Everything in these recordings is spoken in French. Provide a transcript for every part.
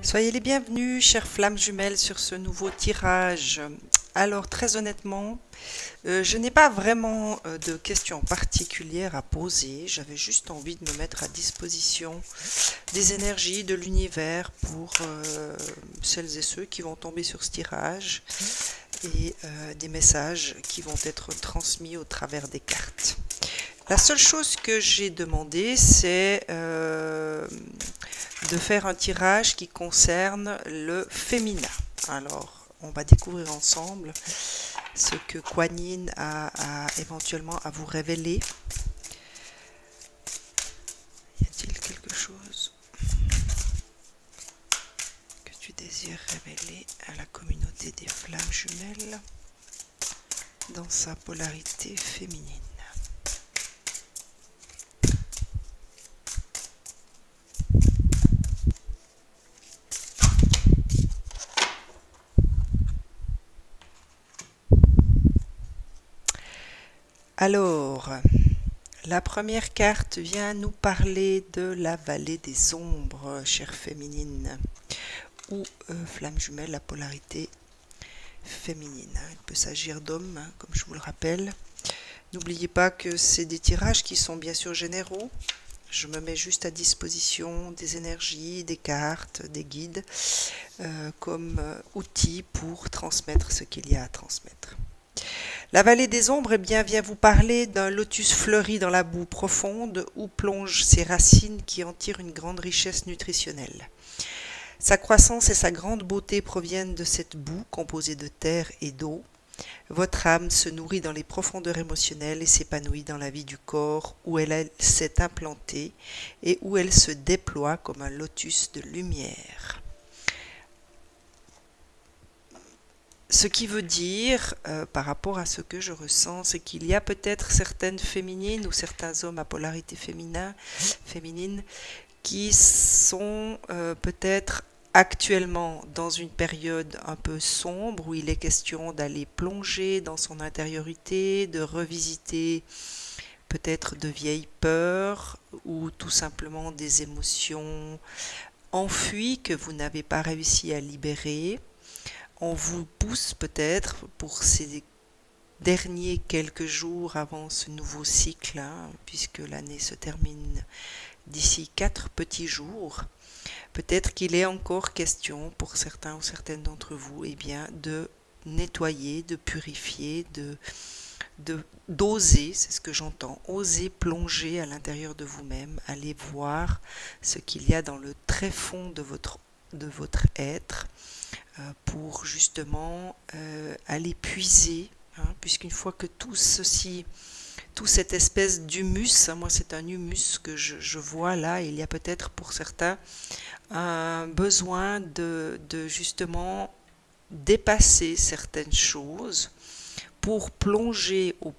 Soyez les bienvenus, chères flammes jumelles, sur ce nouveau tirage. Alors, très honnêtement, je n'ai pas vraiment de questions particulières à poser. J'avais juste envie de me mettre à disposition des énergies de l'univers pour celles et ceux qui vont tomber sur ce tirage et des messages qui vont être transmis au travers des cartes. La seule chose que j'ai demandé, c'est de faire un tirage qui concerne le féminin. Alors, on va découvrir ensemble ce que Kuan Yin a éventuellement à vous révéler. Y a-t-il quelque chose que tu désires révéler à la communauté des flammes jumelles dans sa polarité féminine? Alors, la première carte vient nous parler de la vallée des ombres, chère féminine, ou flamme jumelle, la polarité féminine. Il peut s'agir d'hommes, comme je vous le rappelle. N'oubliez pas que c'est des tirages qui sont bien sûr généraux. Je me mets juste à disposition des énergies, des cartes, des guides, comme outils pour transmettre ce qu'il y a à transmettre. La vallée des ombres vient vous parler d'un lotus fleuri dans la boue profonde où plongent ses racines qui en tirent une grande richesse nutritionnelle. Sa croissance et sa grande beauté proviennent de cette boue composée de terre et d'eau. Votre âme se nourrit dans les profondeurs émotionnelles et s'épanouit dans la vie du corps où elle s'est implantée et où elle se déploie comme un lotus de lumière. Ce qui veut dire, par rapport à ce que je ressens, c'est qu'il y a peut-être certaines féminines ou certains hommes à polarité féminine qui sont peut-être actuellement dans une période un peu sombre où il est question d'aller plonger dans son intériorité, de revisiter peut-être de vieilles peurs ou tout simplement des émotions enfuies que vous n'avez pas réussi à libérer. On vous pousse peut-être pour ces derniers quelques jours avant ce nouveau cycle, puisque l'année se termine d'ici 4 petits jours. Peut-être qu'il est encore question pour certains ou certaines d'entre vous de nettoyer, de purifier, d'oser, c'est ce que j'entends, oser plonger à l'intérieur de vous-même, aller voir ce qu'il y a dans le tréfond de votre être, pour justement aller puiser, puisqu'une fois que tout ceci, toute cette espèce d'humus, moi c'est un humus que je vois là, il y a peut-être pour certains un besoin de justement dépasser certaines choses pour plonger au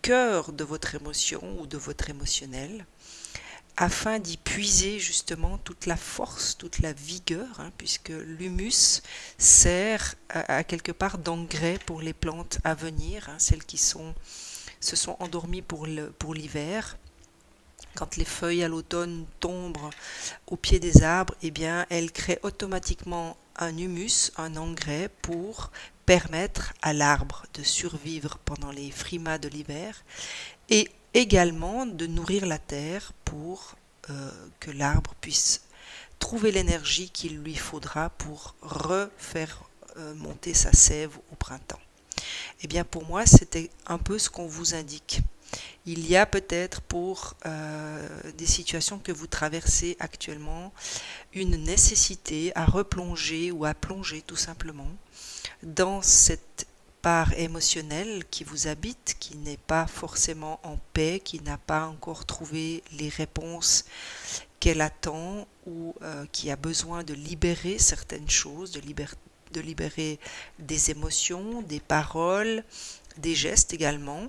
cœur de votre émotion ou de votre émotionnel, afin d'y puiser justement toute la force, toute la vigueur, puisque l'humus sert à quelque part d'engrais pour les plantes à venir, celles qui se sont endormies pour l'hiver. Quand les feuilles à l'automne tombent au pied des arbres, elles créent automatiquement un humus, un engrais pour permettre à l'arbre de survivre pendant les frimas de l'hiver et également de nourrir la terre pour que l'arbre puisse trouver l'énergie qu'il lui faudra pour refaire monter sa sève au printemps. Pour moi, c'était un peu ce qu'on vous indique. Il y a peut-être pour des situations que vous traversez actuellement une nécessité à replonger ou à plonger tout simplement dans cette part émotionnelle qui vous habite, qui n'est pas forcément en paix, qui n'a pas encore trouvé les réponses qu'elle attend ou qui a besoin de libérer certaines choses, de libérer des émotions, des paroles, des gestes également,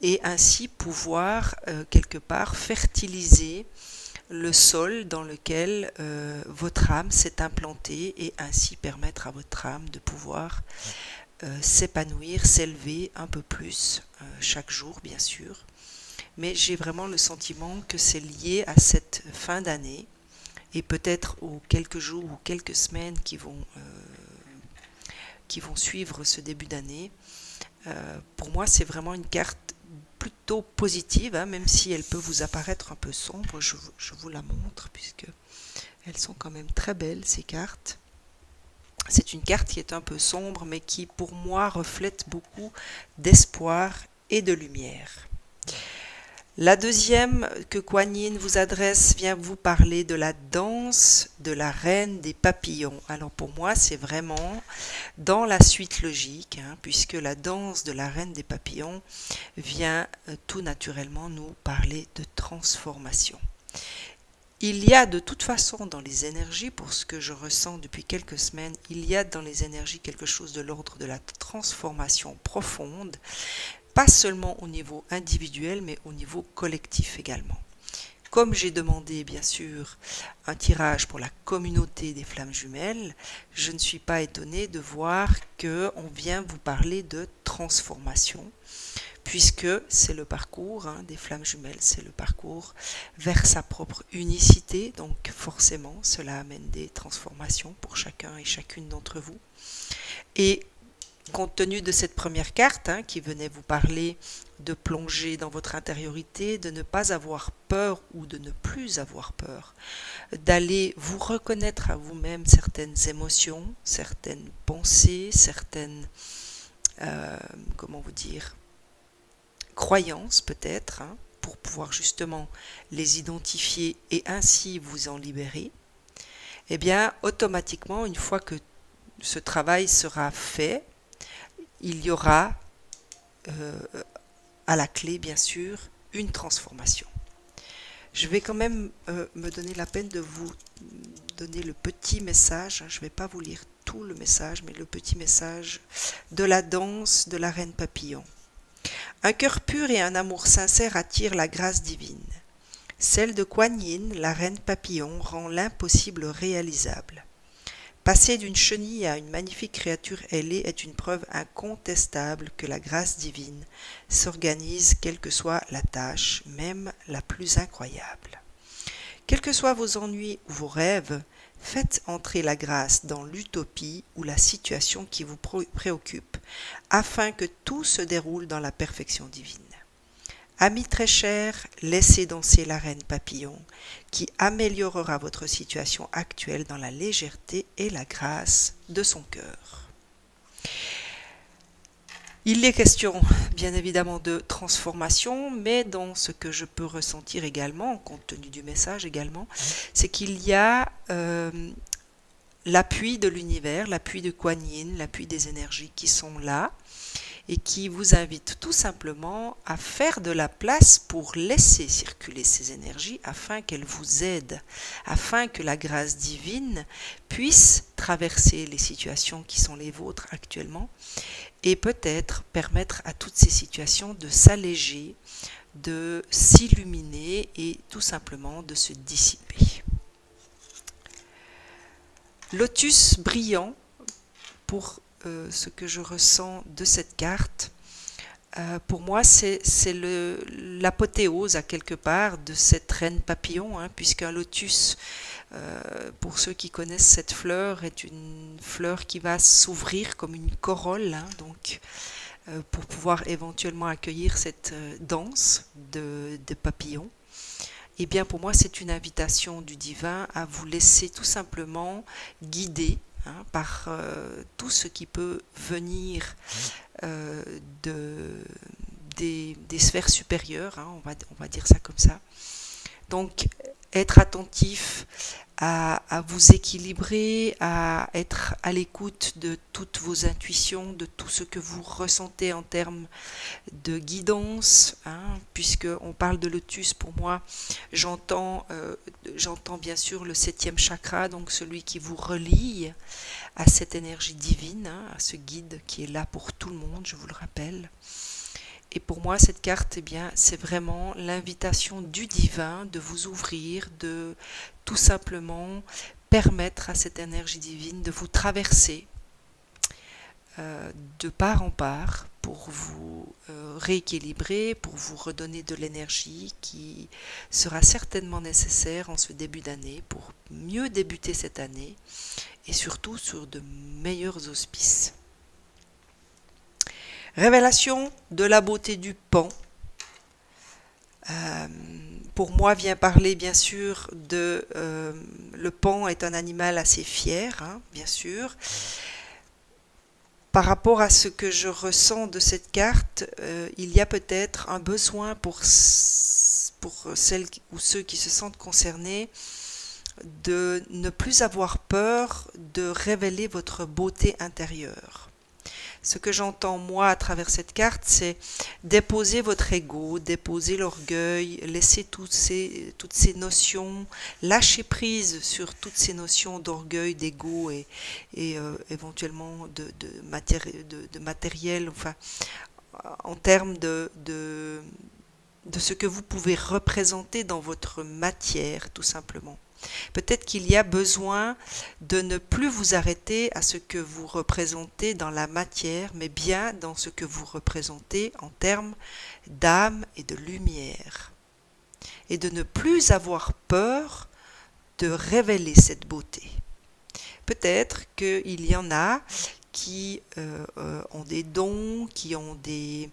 et ainsi pouvoir quelque part fertiliser le sol dans lequel votre âme s'est implantée et ainsi permettre à votre âme de pouvoir s'épanouir, s'élever un peu plus chaque jour bien sûr. Mais j'ai vraiment le sentiment que c'est lié à cette fin d'année et peut-être aux quelques jours ou quelques semaines qui vont suivre ce début d'année. Pour moi, c'est vraiment une carte plutôt positive, hein, même si elle peut vous apparaître un peu sombre. Je vous la montre, puisque elles sont quand même très belles, ces cartes. C'est une carte qui est un peu sombre, mais qui, pour moi, reflète beaucoup d'espoir et de lumière. La deuxième que Kuan Yin vous adresse vient vous parler de la danse de la reine des papillons. Alors pour moi, c'est vraiment dans la suite logique, hein, puisque la danse de la reine des papillons vient tout naturellement nous parler de transformation. Il y a de toute façon dans les énergies, pour ce que je ressens depuis quelques semaines, il y a dans les énergies quelque chose de l'ordre de la transformation profonde, pas seulement au niveau individuel, mais au niveau collectif également. Comme j'ai demandé bien sûr un tirage pour la communauté des flammes jumelles, je ne suis pas étonnée de voir qu'on vient vous parler de transformation, puisque c'est le parcours des flammes jumelles, c'est le parcours vers sa propre unicité, donc forcément cela amène des transformations pour chacun et chacune d'entre vous. Et compte tenu de cette première carte qui venait vous parler de plonger dans votre intériorité, de ne pas avoir peur ou de ne plus avoir peur, d'aller vous reconnaître à vous-même certaines émotions, certaines pensées, certaines, comment vous dire, croyances peut-être, pour pouvoir justement les identifier et ainsi vous en libérer, eh bien automatiquement, une fois que ce travail sera fait, il y aura à la clé, bien sûr, une transformation. Je vais quand même me donner la peine de vous donner le petit message. Je ne vais pas vous lire tout le message, mais le petit message de la danse de la reine papillon. Un cœur pur et un amour sincère attirent la grâce divine. Celle de Kuan Yin, la reine papillon, rend l'impossible réalisable. Passer d'une chenille à une magnifique créature ailée est une preuve incontestable que la grâce divine s'organise quelle que soit la tâche, même la plus incroyable. Quels que soient vos ennuis ou vos rêves, faites entrer la grâce dans l'utopie ou la situation qui vous préoccupe, afin que tout se déroule dans la perfection divine. Amis très chers, laissez danser la reine papillon, qui améliorera votre situation actuelle dans la légèreté et la grâce de son cœur. Il est question, bien évidemment, de transformation, mais dans ce que je peux ressentir également, compte tenu du message également, c'est qu'il y a l'appui de l'univers, l'appui de Kuan Yin, l'appui des énergies qui sont là, et qui vous invite tout simplement à faire de la place pour laisser circuler ces énergies afin qu'elles vous aident, afin que la grâce divine puisse traverser les situations qui sont les vôtres actuellement et peut-être permettre à toutes ces situations de s'alléger, de s'illuminer et tout simplement de se dissiper. Lotus brillant pour ce que je ressens de cette carte, pour moi c'est l'apothéose à quelque part de cette reine papillon, puisqu'un lotus, pour ceux qui connaissent cette fleur, est une fleur qui va s'ouvrir comme une corolle, donc pour pouvoir éventuellement accueillir cette danse de papillons. Et bien pour moi c'est une invitation du divin à vous laisser tout simplement guider par tout ce qui peut venir des sphères supérieures, on va dire ça comme ça. Donc être attentif à vous équilibrer, à être à l'écoute de toutes vos intuitions, de tout ce que vous ressentez en termes de guidance, puisque on parle de lotus, pour moi, j'entends bien sûr le 7e chakra, donc celui qui vous relie à cette énergie divine, à ce guide qui est là pour tout le monde, je vous le rappelle. Et pour moi, cette carte, eh bien, c'est vraiment l'invitation du divin de vous ouvrir, de tout simplement permettre à cette énergie divine de vous traverser de part en part pour vous rééquilibrer, pour vous redonner de l'énergie qui sera certainement nécessaire en ce début d'année pour mieux débuter cette année et surtout sur de meilleurs auspices. Révélation de la beauté du pan. Pour moi vient parler bien sûr de... le pan est un animal assez fier, hein, bien sûr. Par rapport à ce que je ressens de cette carte, il y a peut-être un besoin pour celles ou ceux qui se sentent concernés de ne plus avoir peur de révéler votre beauté intérieure. Ce que j'entends moi à travers cette carte, c'est déposer votre ego, déposer l'orgueil, laisser toutes ces notions, lâcher prise sur toutes ces notions d'orgueil, d'ego et éventuellement de matériel, enfin, en termes de ce que vous pouvez représenter dans votre matière, tout simplement. Peut-être qu'il y a besoin de ne plus vous arrêter à ce que vous représentez dans la matière, mais bien dans ce que vous représentez en termes d'âme et de lumière. Et de ne plus avoir peur de révéler cette beauté. Peut-être qu'il y en a qui ont des dons, qui ont des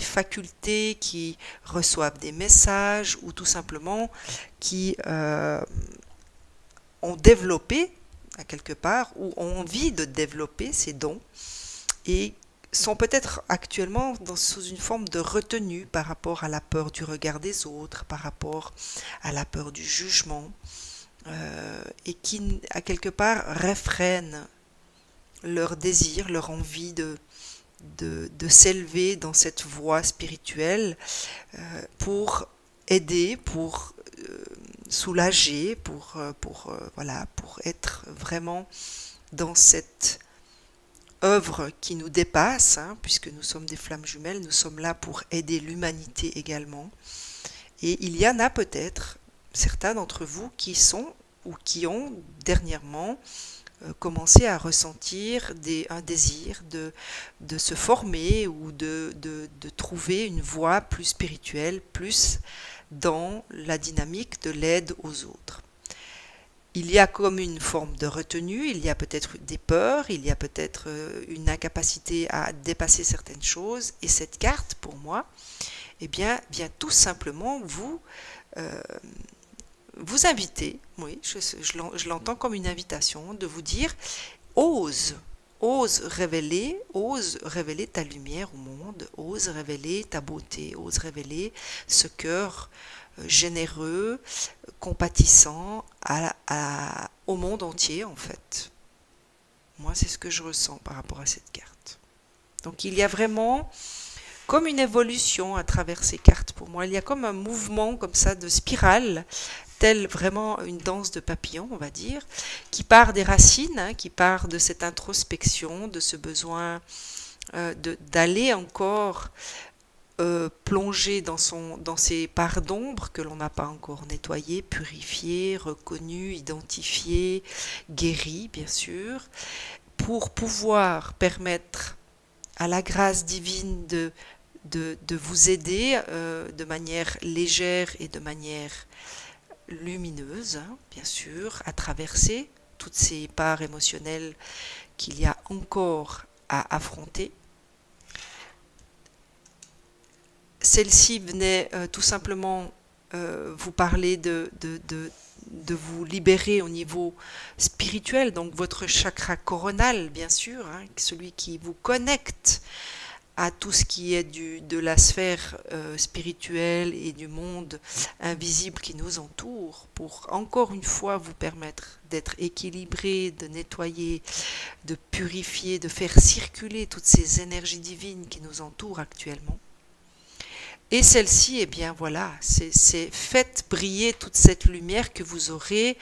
facultés, qui reçoivent des messages ou tout simplement qui ont développé à quelque part ou ont envie de développer ces dons et sont peut-être actuellement sous une forme de retenue par rapport à la peur du regard des autres, par rapport à la peur du jugement et qui à quelque part réfrènent leur désir, leur envie de s'élever dans cette voie spirituelle pour aider, pour soulager, pour être vraiment dans cette œuvre qui nous dépasse, hein, puisque nous sommes des flammes jumelles, nous sommes là pour aider l'humanité également. Et il y en a peut-être certains d'entre vous qui sont ou qui ont dernièrement commencer à ressentir un désir de se former ou de trouver une voie plus spirituelle, plus dans la dynamique de l'aide aux autres. Il y a comme une forme de retenue, il y a peut-être des peurs, il y a peut-être une incapacité à dépasser certaines choses, et cette carte, pour moi, eh bien, vient tout simplement vous inviter, oui, je l'entends comme une invitation, de vous dire, ose révéler ta lumière au monde, ose révéler ta beauté, ose révéler ce cœur généreux, compatissant au monde entier en fait. Moi, c'est ce que je ressens par rapport à cette carte. Donc il y a vraiment comme une évolution à travers ces cartes pour moi. Il y a comme un mouvement comme ça de spirale, telle vraiment une danse de papillons, on va dire, qui part des racines, hein, qui part de cette introspection, de ce besoin d'aller encore plonger dans ces parts d'ombre que l'on n'a pas encore nettoyées, purifiées, reconnues, identifiées, guéries, bien sûr, pour pouvoir permettre à la grâce divine de vous aider de manière légère et de manière lumineuse, hein, bien sûr, à traverser toutes ces parts émotionnelles qu'il y a encore à affronter. Celle-ci venait tout simplement vous parler de vous libérer au niveau spirituel, donc votre chakra coronal, bien sûr, hein, celui qui vous connecte à tout ce qui est de la sphère spirituelle et du monde invisible qui nous entoure, pour encore une fois vous permettre d'être équilibré, de nettoyer, de purifier, de faire circuler toutes ces énergies divines qui nous entourent actuellement. Et celle-ci, eh bien voilà, c'est faites briller toute cette lumière que vous aurez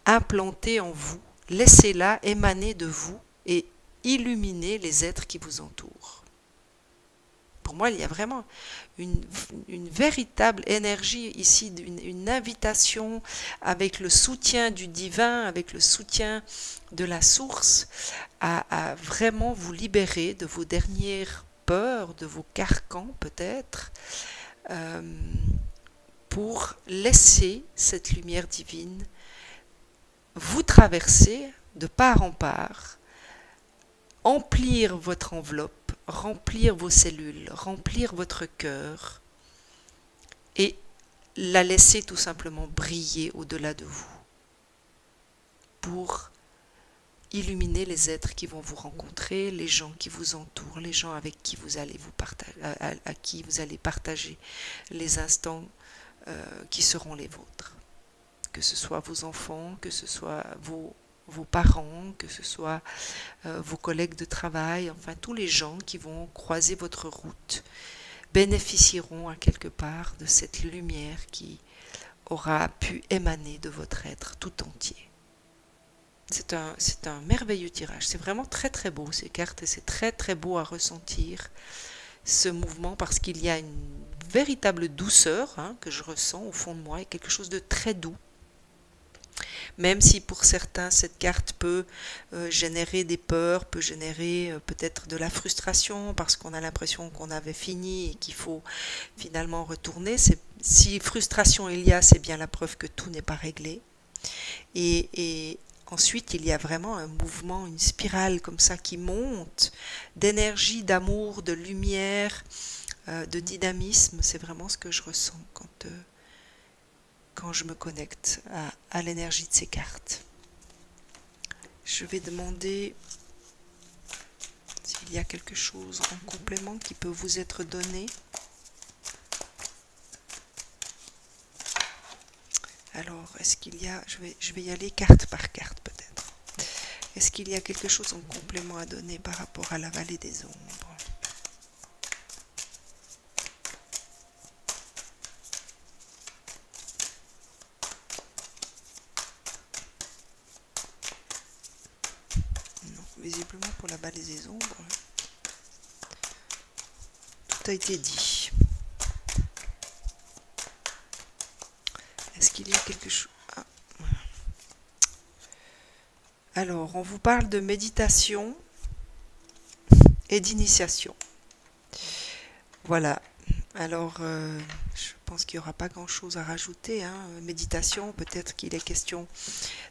implantée en vous. Laissez-la émaner de vous et illuminer les êtres qui vous entourent. Pour moi, il y a vraiment une véritable énergie ici, une invitation avec le soutien du divin, avec le soutien de la source, à vraiment vous libérer de vos dernières peurs, de vos carcans peut-être, pour laisser cette lumière divine vous traverser de part en part, emplir votre enveloppe, remplir vos cellules, remplir votre cœur et la laisser tout simplement briller au-delà de vous pour illuminer les êtres qui vont vous rencontrer, les gens qui vous entourent, les gens avec qui vous allez à qui vous allez partager les instants qui seront les vôtres. Que ce soit vos enfants, que ce soit vos parents, que ce soit vos collègues de travail, enfin tous les gens qui vont croiser votre route bénéficieront à quelque part de cette lumière qui aura pu émaner de votre être tout entier. C'est un merveilleux tirage, c'est vraiment très très beau ces cartes et c'est très très beau à ressentir ce mouvement parce qu'il y a une véritable douceur que je ressens au fond de moi et quelque chose de très doux. Même si pour certains cette carte peut générer des peurs, peut générer peut-être de la frustration parce qu'on a l'impression qu'on avait fini et qu'il faut finalement retourner. Si frustration il y a, c'est bien la preuve que tout n'est pas réglé. Et ensuite, il y a vraiment un mouvement, une spirale comme ça qui monte d'énergie, d'amour, de lumière, de dynamisme. C'est vraiment ce que je ressens quand je me connecte à l'énergie de ces cartes. Je vais demander s'il y a quelque chose en complément qui peut vous être donné. Alors, est-ce qu'il y a, je vais y aller carte par carte peut-être. Est-ce qu'il y a quelque chose en complément à donner par rapport à la vallée des ombres? Non, visiblement pour la vallée des ombres, tout a été dit. Est-ce qu'il y a quelque chose? Voilà. Alors, on vous parle de méditation et d'initiation. Voilà. Alors, je pense qu'il n'y aura pas grand-chose à rajouter. Méditation, peut-être qu'il est question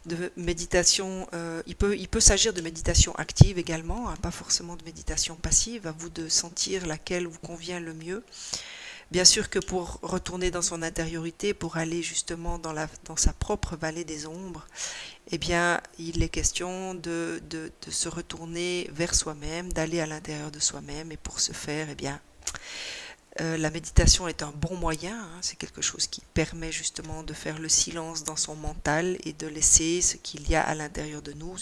de méditation. Il peut s'agir de méditation active également, pas forcément de méditation passive. À vous de sentir laquelle vous convient le mieux. Bien sûr que pour retourner dans son intériorité, pour aller justement dans sa propre vallée des ombres, eh bien, il est question de se retourner vers soi-même, d'aller à l'intérieur de soi-même. Et pour ce faire, eh bien, la méditation est un bon moyen. C'est quelque chose qui permet justement de faire le silence dans son mental et de laisser ce qu'il y a à l'intérieur de nous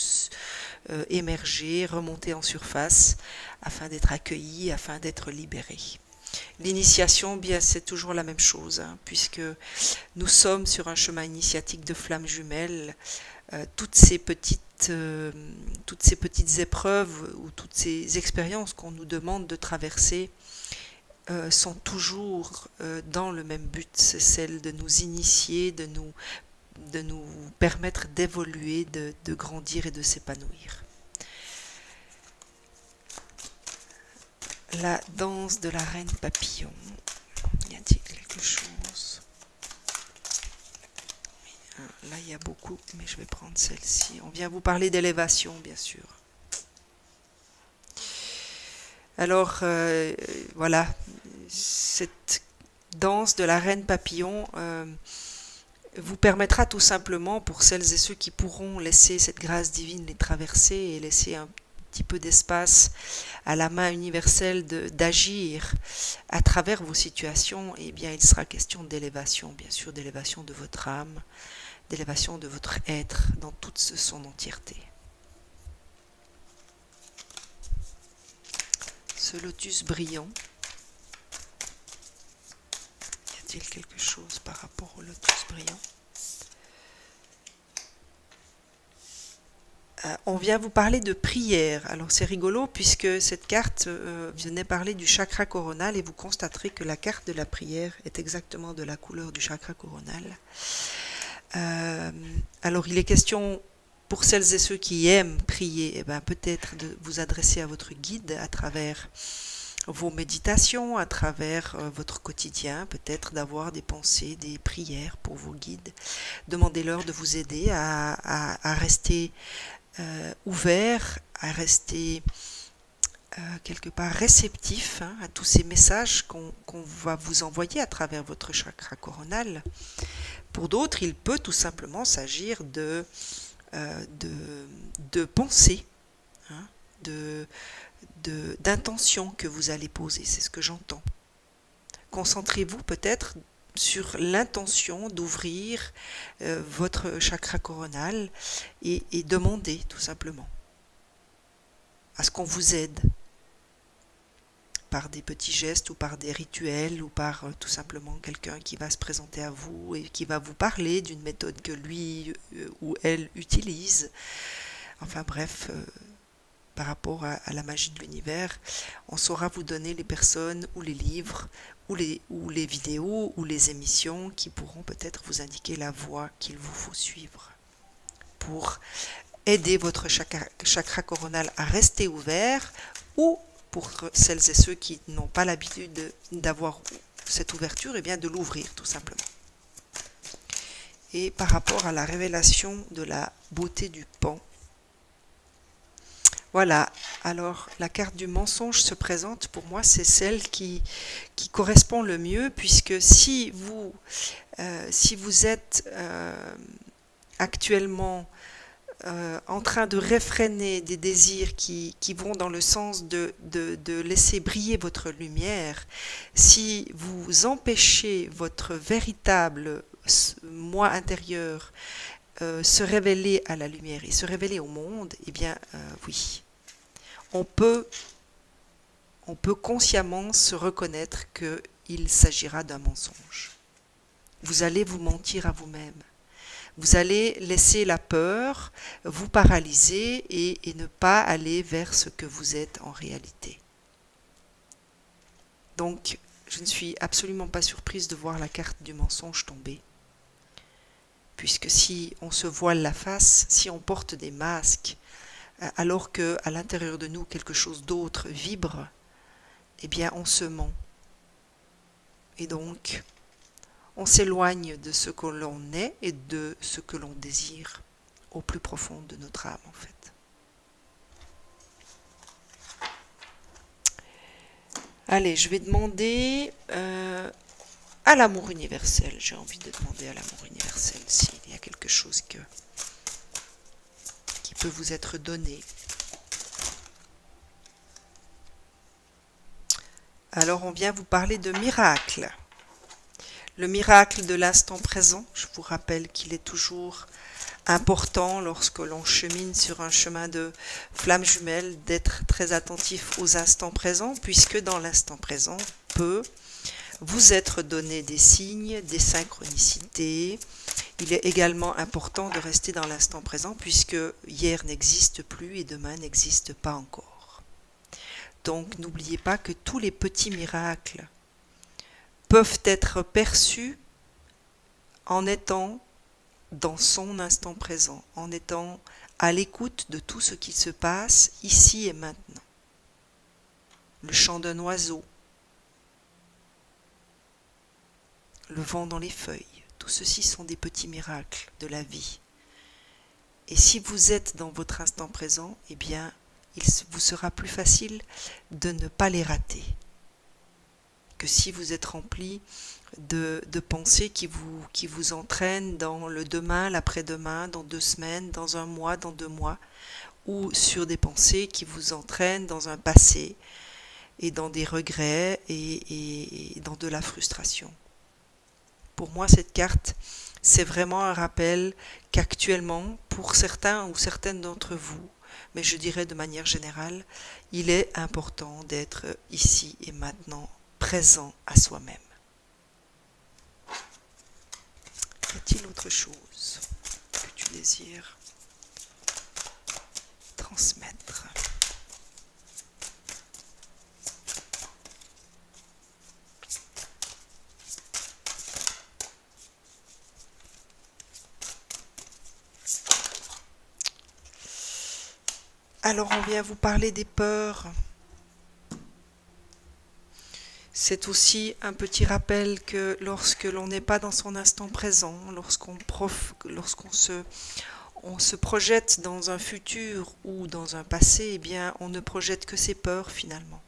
émerger, remonter en surface, afin d'être accueilli, afin d'être libéré. L'initiation, bien, c'est toujours la même chose, puisque nous sommes sur un chemin initiatique de flammes jumelles. Toutes ces petites épreuves ou toutes ces expériences qu'on nous demande de traverser sont toujours dans le même but, c'est celle de nous initier, de nous permettre d'évoluer, de grandir et de s'épanouir. La danse de la reine papillon. Y a-t-il quelque chose? Là, il y a beaucoup, mais je vais prendre celle-ci. On vient vous parler d'élévation, bien sûr. Alors, voilà, cette danse de la reine papillon vous permettra tout simplement, pour celles et ceux qui pourront laisser cette grâce divine les traverser et laisser un petit peu d'espace à la main universelle d'agir à travers vos situations, eh bien il sera question d'élévation, bien sûr, d'élévation de votre âme, d'élévation de votre être dans toute son entièreté. Ce lotus brillant, y a-t-il quelque chose par rapport au lotus brillant? On vient vous parler de prière. Alors c'est rigolo puisque cette carte venait parler du chakra coronal et vous constaterez que la carte de la prière est exactement de la couleur du chakra coronal. Alors il est question pour celles et ceux qui aiment prier, eh ben, peut-être de vous adresser à votre guide à travers vos méditations, à travers votre quotidien, peut-être d'avoir des pensées, des prières pour vos guides. Demandez-leur de vous aider à rester ouvert, à rester quelque part réceptif à tous ces messages qu'on va vous envoyer à travers votre chakra coronal. Pour d'autres, il peut tout simplement s'agir de pensées, hein, d'intentions que vous allez poser, c'est ce que j'entends. Concentrez-vous peut-être sur l'intention d'ouvrir votre chakra coronal et demandez tout simplement à ce qu'on vous aide par des petits gestes ou par des rituels ou par tout simplement quelqu'un qui va se présenter à vous et qui va vous parler d'une méthode que lui ou elle utilise. Enfin bref, par rapport à la magie de l'univers, on saura vous donner les personnes ou les livres ou les vidéos ou les émissions qui pourront peut-être vous indiquer la voie qu'il vous faut suivre pour aider votre chakra coronal à rester ouvert, ou pour celles et ceux qui n'ont pas l'habitude d'avoir cette ouverture, et bien de l'ouvrir tout simplement. Et par rapport à la révélation de la beauté du pan, voilà, alors la carte du mensonge se présente, pour moi c'est celle qui correspond le mieux, puisque si vous êtes actuellement en train de réfréner des désirs qui vont dans le sens de laisser briller votre lumière, si vous empêchez votre véritable moi intérieur se révéler à la lumière et se révéler au monde, eh bien oui, on peut consciemment se reconnaître qu'il s'agira d'un mensonge. Vous allez vous mentir à vous-même. Vous allez laisser la peur vous paralyser et ne pas aller vers ce que vous êtes en réalité. Donc, je ne suis absolument pas surprise de voir la carte du mensonge tomber. Puisque si on se voile la face, si on porte des masques, alors qu'à l'intérieur de nous quelque chose d'autre vibre, eh bien on se ment. Et donc, on s'éloigne de ce que l'on est et de ce que l'on désire au plus profond de notre âme en fait. Allez, je vais demander à l'amour universel. J'ai envie de demander à l'amour universel s'il y a quelque chose qui peut vous être donné. Alors on vient vous parler de miracle. Le miracle de l'instant présent, je vous rappelle qu'il est toujours important lorsque l'on chemine sur un chemin de flamme jumelle d'être très attentif aux instants présents, puisque dans l'instant présent peut vous être donné des signes, des synchronicités. Il est également important de rester dans l'instant présent, puisque hier n'existe plus et demain n'existe pas encore. Donc n'oubliez pas que tous les petits miracles peuvent être perçus en étant dans son instant présent, en étant à l'écoute de tout ce qui se passe ici et maintenant. Le chant d'un oiseau, le vent dans les feuilles, tout ceci sont des petits miracles de la vie. Et si vous êtes dans votre instant présent, eh bien, il vous sera plus facile de ne pas les rater que si vous êtes rempli de pensées qui vous entraînent dans le demain, l'après-demain, dans 2 semaines, dans 1 mois, dans 2 mois, ou sur des pensées qui vous entraînent dans un passé et dans des regrets et dans de la frustration. Pour moi, cette carte, c'est vraiment un rappel qu'actuellement, pour certains ou certaines d'entre vous, mais je dirais de manière générale, il est important d'être ici et maintenant présent à soi-même. Y a-t-il autre chose que tu désires transmettre ? Alors on vient vous parler des peurs. C'est aussi un petit rappel que lorsque l'on n'est pas dans son instant présent, lorsqu'on se projette dans un futur ou dans un passé, eh bien, on ne projette que ses peurs finalement.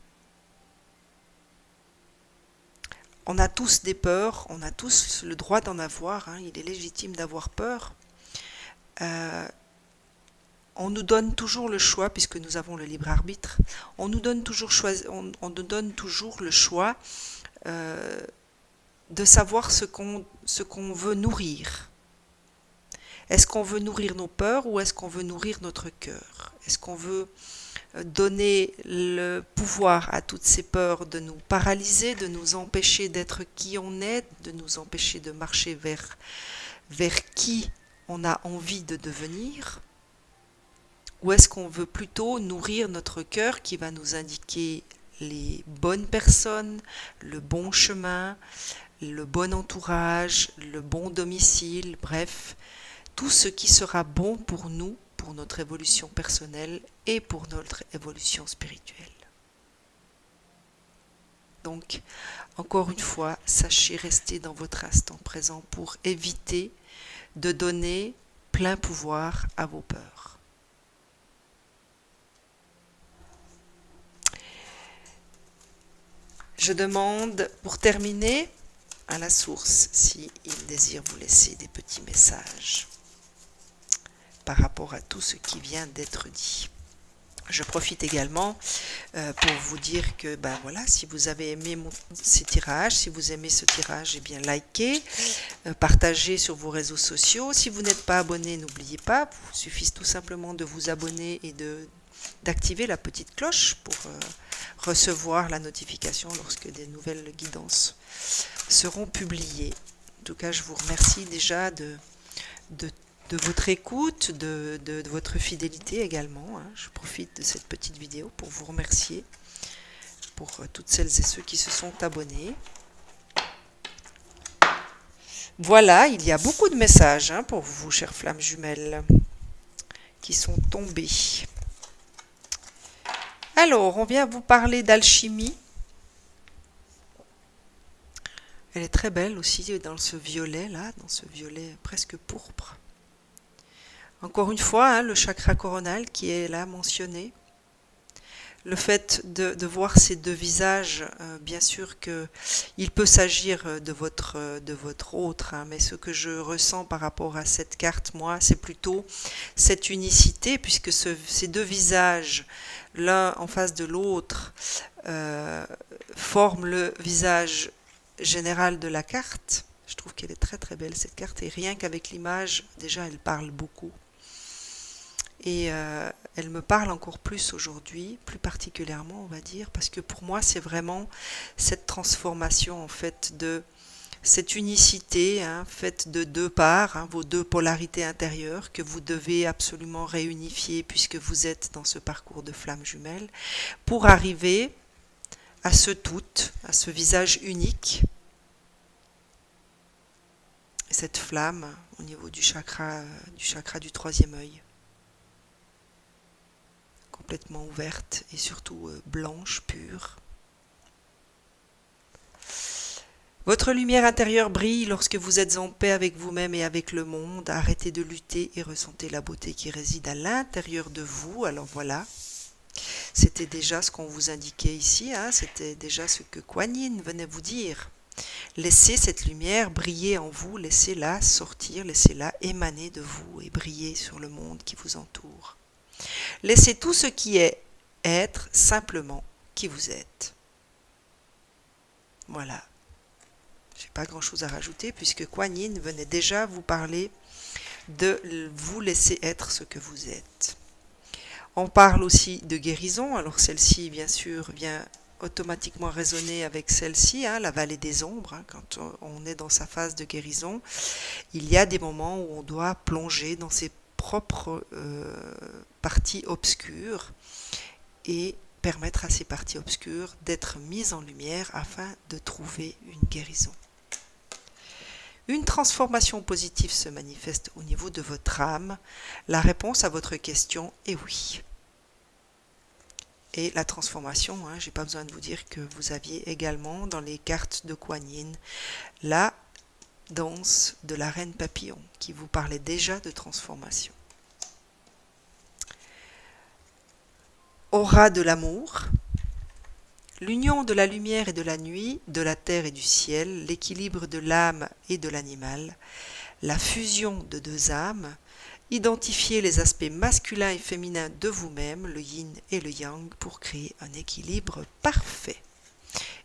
On a tous des peurs, on a tous le droit d'en avoir, hein, il est légitime d'avoir peur. On nous donne toujours le choix, puisque nous avons le libre arbitre, on nous donne toujours le choix de savoir ce qu'on veut nourrir. Est-ce qu'on veut nourrir nos peurs ou est-ce qu'on veut nourrir notre cœur? Est-ce qu'on veut donner le pouvoir à toutes ces peurs de nous paralyser, de nous empêcher d'être qui on est, de nous empêcher de marcher vers qui on a envie de devenir? Ou est-ce qu'on veut plutôt nourrir notre cœur qui va nous indiquer les bonnes personnes, le bon chemin, le bon entourage, le bon domicile, bref, tout ce qui sera bon pour nous, pour notre évolution personnelle et pour notre évolution spirituelle. Donc, encore une fois, sachez rester dans votre instant présent pour éviter de donner plein pouvoir à vos peurs. Je demande, pour terminer, à la source s'il désire vous laisser des petits messages par rapport à tout ce qui vient d'être dit. Je profite également pour vous dire que voilà, si vous avez aimé ces tirages, si vous aimez ce tirage, eh bien likez, partagez sur vos réseaux sociaux. Si vous n'êtes pas abonné, n'oubliez pas, il suffit tout simplement de vous abonner et d'activer la petite cloche pour recevoir la notification lorsque des nouvelles guidances seront publiées. En tout cas, je vous remercie déjà de votre écoute, de votre fidélité également. Je profite de cette petite vidéo pour vous remercier pour toutes celles et ceux qui se sont abonnés. Voilà, il y a beaucoup de messages pour vous, chères flammes jumelles, qui sont tombés. Alors, on vient vous parler d'alchimie. Elle est très belle aussi dans ce violet là, dans ce violet presque pourpre. Encore une fois, le chakra coronal qui est là mentionné. Le fait de voir ces deux visages, bien sûr qu'il peut s'agir de votre autre, mais ce que je ressens par rapport à cette carte, moi, c'est plutôt cette unicité, puisque ces deux visages, l'un en face de l'autre, forment le visage général de la carte. Je trouve qu'elle est très très belle cette carte, et rien qu'avec l'image, déjà elle parle beaucoup. Et elle me parle encore plus aujourd'hui, plus particulièrement on va dire, parce que pour moi c'est vraiment cette transformation en fait de cette unicité, faite de deux parts, vos deux polarités intérieures que vous devez absolument réunifier puisque vous êtes dans ce parcours de flammes jumelles, pour arriver à ce tout, à ce visage unique. Cette flamme au niveau du chakra du troisième œil. Complètement ouverte et surtout blanche, pure. Votre lumière intérieure brille lorsque vous êtes en paix avec vous-même et avec le monde. Arrêtez de lutter et ressentez la beauté qui réside à l'intérieur de vous. Alors voilà, c'était déjà ce qu'on vous indiquait ici, c'était déjà ce que Kuan Yin venait vous dire. Laissez cette lumière briller en vous, laissez-la sortir, laissez-la émaner de vous et briller sur le monde qui vous entoure. Laissez tout ce qui est être simplement qui vous êtes. Voilà. Je n'ai pas grand-chose à rajouter puisque Kuan Yin venait déjà vous parler de vous laisser être ce que vous êtes. On parle aussi de guérison. Alors celle-ci, bien sûr, vient automatiquement résonner avec celle-ci, la vallée des ombres. Quand on est dans sa phase de guérison, il y a des moments où on doit plonger dans ses propres parties obscures et permettre à ces parties obscures d'être mises en lumière afin de trouver une guérison. Une transformation positive se manifeste au niveau de votre âme. La réponse à votre question est oui. Et la transformation, hein, j'ai pas besoin de vous dire que vous aviez également dans les cartes de Kuan Yin la danse de la reine papillon qui vous parlait déjà de transformation. Aura de l'amour, l'union de la lumière et de la nuit, de la terre et du ciel, l'équilibre de l'âme et de l'animal, la fusion de deux âmes, identifier les aspects masculins et féminins de vous-même, le yin et le yang, pour créer un équilibre parfait.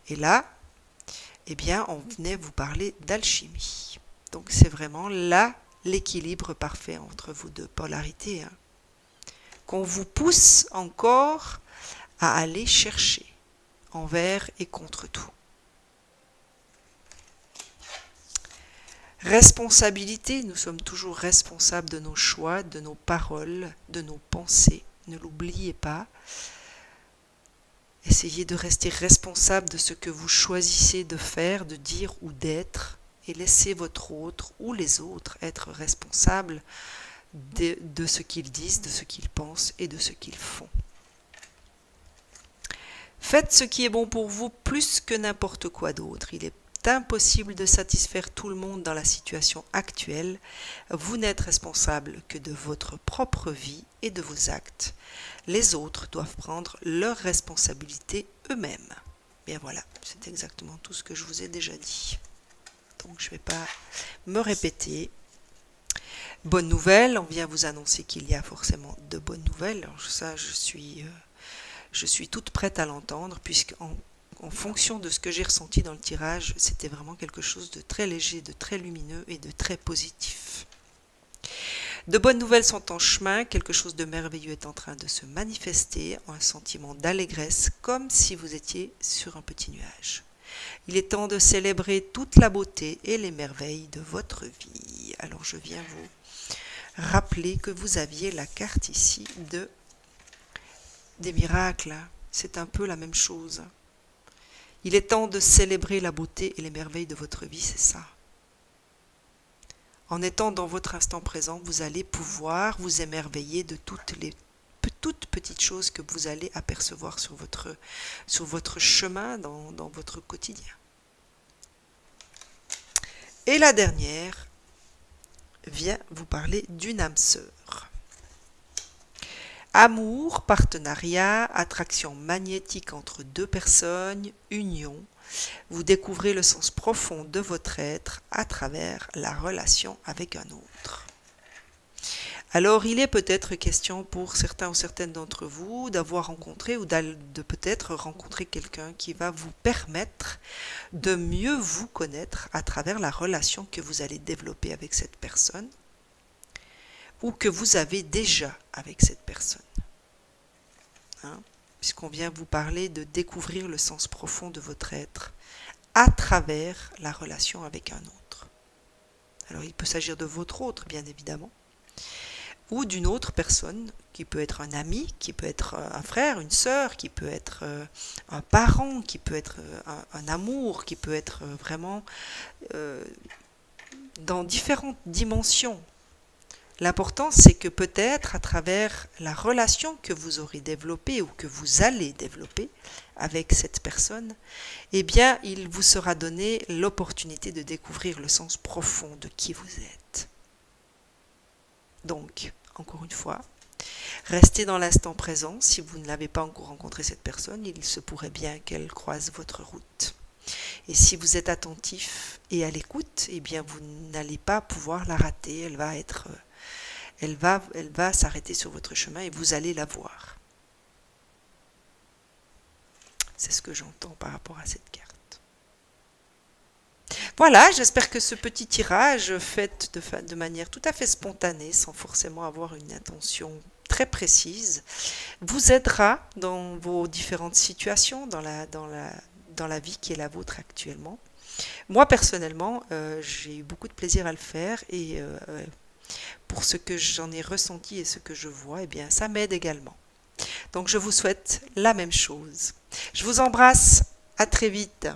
Et là, eh bien, on venait vous parler d'alchimie. Donc c'est vraiment là l'équilibre parfait entre vos deux polarités, hein, qu'on vous pousse encore à aller chercher envers et contre tout. Responsabilité, nous sommes toujours responsables de nos choix, de nos paroles, de nos pensées. Ne l'oubliez pas. Essayez de rester responsable de ce que vous choisissez de faire, de dire ou d'être, et laissez votre autre ou les autres être responsables de ce qu'ils disent, de ce qu'ils pensent et de ce qu'ils font. Faites ce qui est bon pour vous plus que n'importe quoi d'autre. Il est impossible de satisfaire tout le monde dans la situation actuelle. Vous n'êtes responsable que de votre propre vie et de vos actes. Les autres doivent prendre leurs responsabilités eux-mêmes. Bien voilà, c'est exactement tout ce que je vous ai déjà dit. Donc je ne vais pas me répéter. Bonne nouvelle, on vient vous annoncer qu'il y a forcément de bonnes nouvelles. Alors ça, je suis toute prête à l'entendre, puisqu'en fonction de ce que j'ai ressenti dans le tirage, c'était vraiment quelque chose de très léger, de très lumineux et de très positif. De bonnes nouvelles sont en chemin, quelque chose de merveilleux est en train de se manifester, un sentiment d'allégresse, comme si vous étiez sur un petit nuage. Il est temps de célébrer toute la beauté et les merveilles de votre vie. Alors je viens vous rappeler que vous aviez la carte ici des miracles. C'est un peu la même chose. Il est temps de célébrer la beauté et les merveilles de votre vie, c'est ça. En étant dans votre instant présent, vous allez pouvoir vous émerveiller de toutes petites choses que vous allez apercevoir sur votre chemin dans votre quotidien. Et la dernière vient vous parler d'une âme sœur. Amour, partenariat, attraction magnétique entre deux personnes, union. Vous découvrez le sens profond de votre être à travers la relation avec un autre. Alors, il est peut-être question pour certains ou certaines d'entre vous d'avoir rencontré ou de peut-être rencontrer quelqu'un qui va vous permettre de mieux vous connaître à travers la relation que vous allez développer avec cette personne ou que vous avez déjà avec cette personne. Hein? Puisqu'on vient vous parler de découvrir le sens profond de votre être à travers la relation avec un autre. Alors, il peut s'agir de votre autre, bien évidemment, ou d'une autre personne, qui peut être un ami, qui peut être un frère, une sœur, qui peut être un parent, qui peut être un amour, qui peut être vraiment dans différentes dimensions. L'important, c'est que peut-être à travers la relation que vous aurez développée ou que vous allez développer avec cette personne, eh bien, il vous sera donné l'opportunité de découvrir le sens profond de qui vous êtes. Donc, encore une fois, restez dans l'instant présent. Si vous ne l'avez pas encore rencontré cette personne, il se pourrait bien qu'elle croise votre route. Et si vous êtes attentif et à l'écoute, eh bien, vous n'allez pas pouvoir la rater. Elle va s'arrêter sur votre chemin et vous allez la voir. C'est ce que j'entends par rapport à cette carte. Voilà, j'espère que ce petit tirage fait de manière tout à fait spontanée, sans forcément avoir une intention très précise, vous aidera dans vos différentes situations, dans la vie qui est la vôtre actuellement. Moi, personnellement, j'ai eu beaucoup de plaisir à le faire et pour ce que j'en ai ressenti et ce que je vois, eh bien, ça m'aide également. Donc, je vous souhaite la même chose. Je vous embrasse. À très vite.